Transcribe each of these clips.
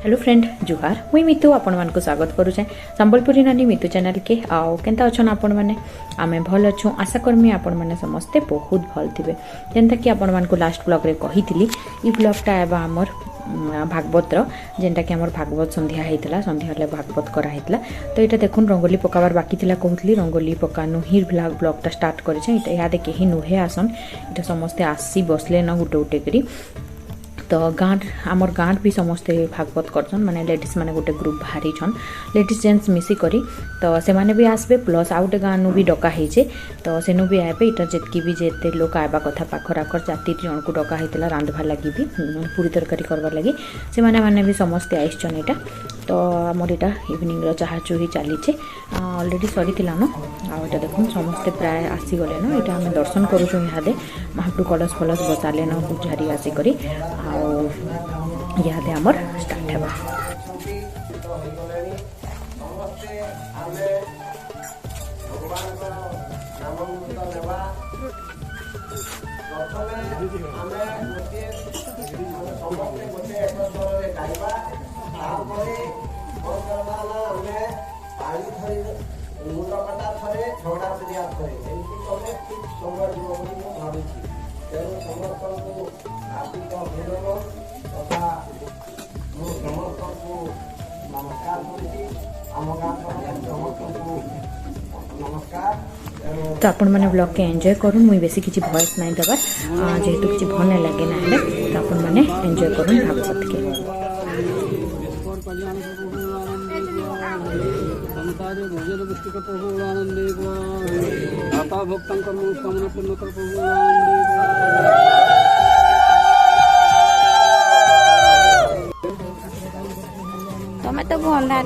Hello friend जुहार मुई मितु आपण मानक स्वागत करुचे संबलपुरी नानी मितु चैनल के आउ केनता अछन आपण माने आमे भल अछु आशा करमी आपण माने समस्ते बहुत भल थिबे जेंता कि आपण मानक लास्ट ब्लॉग रे कहितली ई ब्लॉगटा एबा हमर भागवतर जेनटा कि हमर भागवत संध्या हेतला संध्या ले भागवत करा हेतला तो एटा देखुन रंगोली पकावर बाकी थिला कहतली रंगोली पकानु ही ब्लॉगटा स्टार्ट करिछे एटा याद के ही नुहे आसन एटा समस्ते आसी बसले न गुटे गुटे करी तो गाँव आमर गाँव भी समस्ते भागवत करछन माने लेडीज माने गोटे ग्रुप बाहरी छन लेडीज जेंट्स मिसी करी तो से माने भी आसबे प्लस आउटे गाँव भी डका हेजे तो सेनु भी आबे इटा जेतकी भी जेते लोक आबा कथा पाखर आखर जाति जन को डका हेतला रांधवा लगी भी पूरी तरकारी करबा लगी से माने भी समस्ते आइछन एटा तो आमर एटा इवनिंग रो चाहा चुही चली ऑलरेडी सरी थिला न आ एटा देखुन समस्ते प्राय आसी गले न एटा हम दर्शन करूछु इहादे महाप्रभु कलश फलस बसाले न पुजारी आसी करी इहादे हमर स्टार्ट हेबा तो आपण मैंने ब्लॉग के एंजॉय करूँ मुई बेसी किसी वॉइस नहीं देवार जेहेतु किसी भल नहीं लगे ना तो आपण मैंने एंजॉय करूँ भागवत के तुम्हें तो भंडार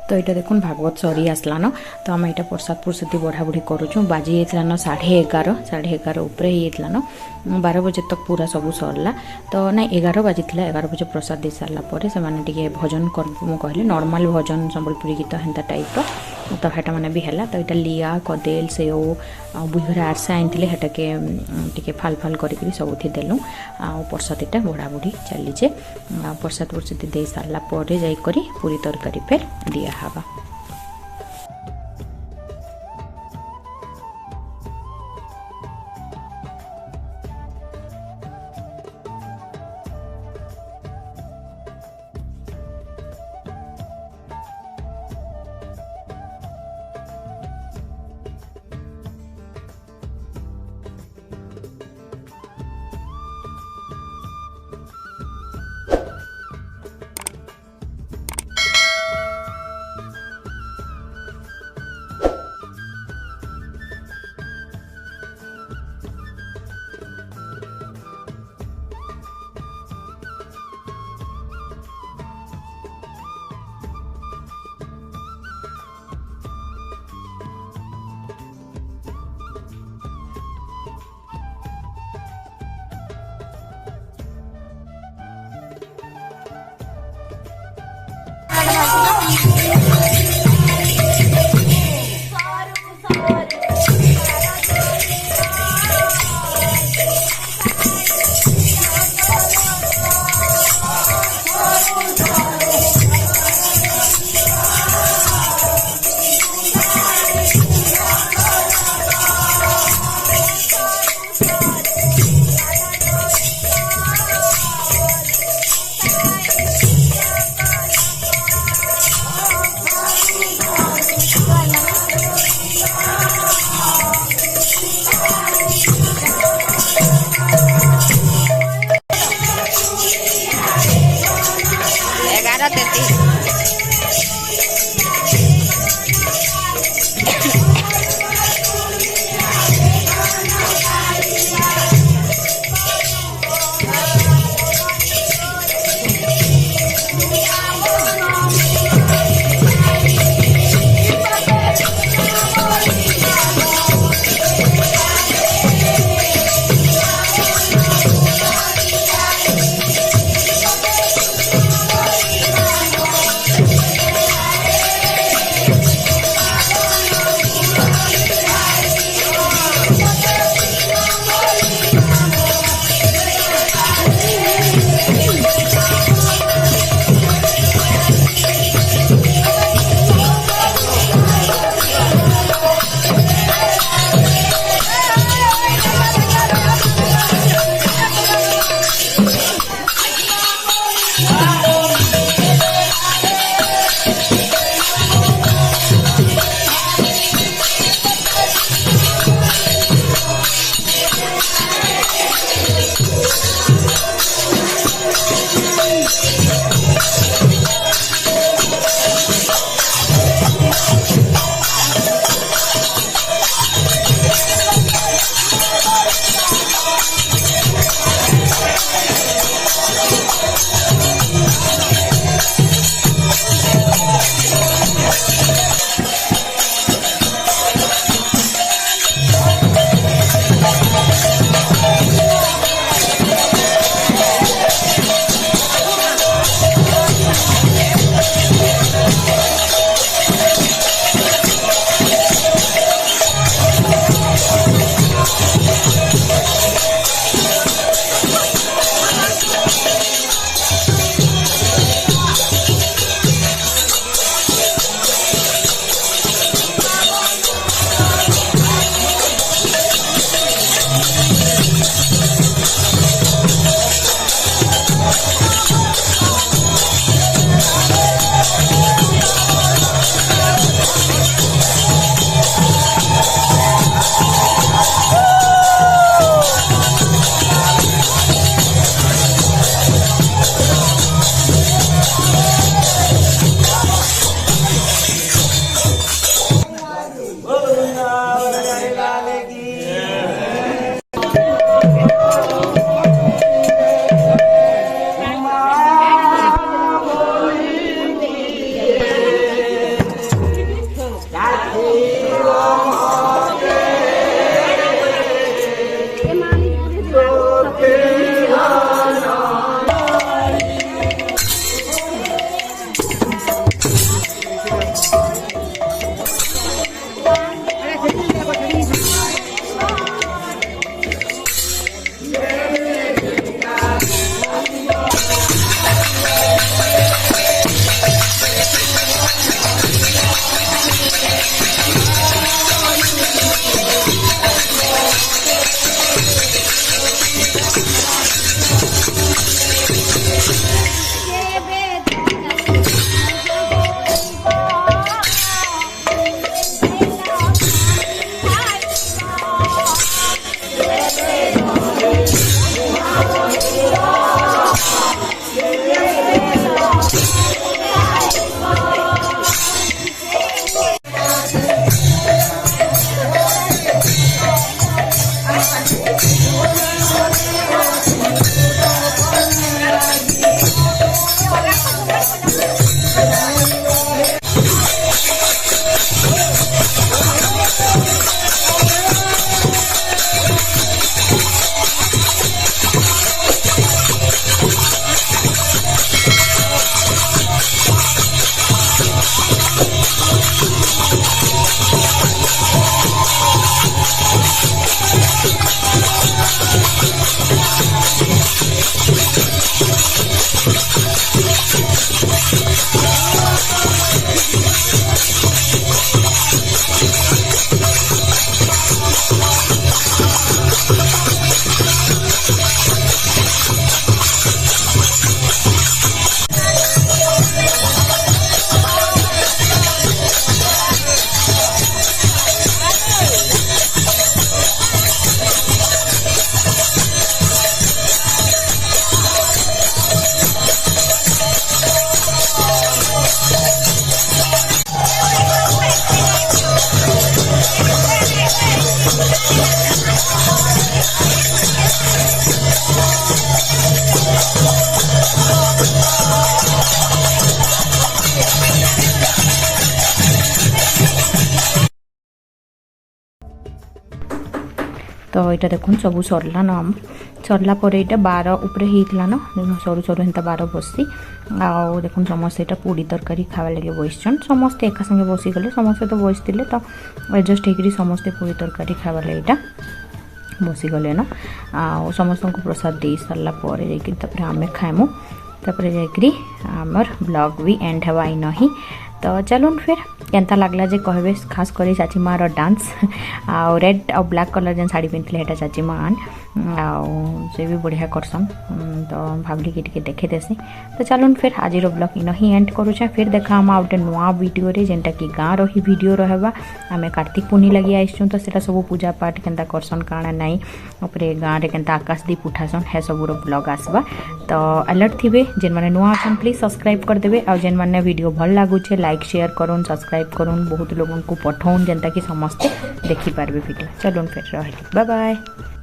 तो यहाँ देखुन भागवत सरी आसलान तो आम यहाँ प्रसाद प्रसादी बढ़ा बढ़ी करुचु बाजी जान 11:30 उपरे होइतलान 12 बजे तक पूरा सब सरला तो ना 11 बाजी 11 बजे प्रसाद दे सारा पर से भजन कर कहली नॉर्मल भजन संबलपुरी गीत हेन्ता टाइप तो हेटा माने भी हैला तो यहाँ लिया कदेल सेओ बुझे आरसा आनी हेटाके टिके फाल फाल करी सबुथि देलु आ प्रसाद यहाँ बढ़ा बढ़ी चलीचे प्रसाद प्रसाद दे सारा पर जाइकरी पूरी तरकारी फेर दिया हवा। तो यहाँ देखुन सब सरला न आम सरला पर यहाँ 12 उपरे होता न सरू सरू हेन्ता 12 बसी आउ देखुन समस्ते यहाँ पूड़ी तरकारी खावा लगे बसन समस्ते एका संगे बसीगले समस्ते तो बसते तो एडजस्ट होकर समस्ते पूड़ी तरकारी खावा लगे यहाँ बसीगले न आ समस्त को प्रसाद दे सारा पर आम खाइमु तापर जाकरी आमर ब्लॉग भी एंड हवा नहीं तो चलुन फिर केंता लगला जे कहबे खास करी चाची मार डांस आ रेड और ब्लैक कलर जेन साड़ी पिंधले हेटा चाची मान आ से भी बढ़िया करसन तो भावली के टिके देखे देसी तो चलुन फिर आज ब्लॉग इन ही एंड करूछे फिर देखा हम आउटे नुआ वीडियो रे जेनटा कि गाँ रही वीडियो रहबा आमे कार्तिक पूर्णी लगी आइछुं तो सेटा सब पूजा पाठ केंता करसन काना नहीं ऊपर गाँ रे केंता आकाश दीप उठासन है सबुर ब्लॉग आसबा तो अलर्ट थिबे जेन माने नुआ अछन प्लीज सब्सक्राइब कर देबे और जेन माने वीडियो भल लागुछे लाइक शेयर करूँ सब्सक्राइब करूँ बहुत लोगों को पठाऊँ जेनता कि समस्ते देखी पारबे वीडियो चलुन फिर रही बाय बाय।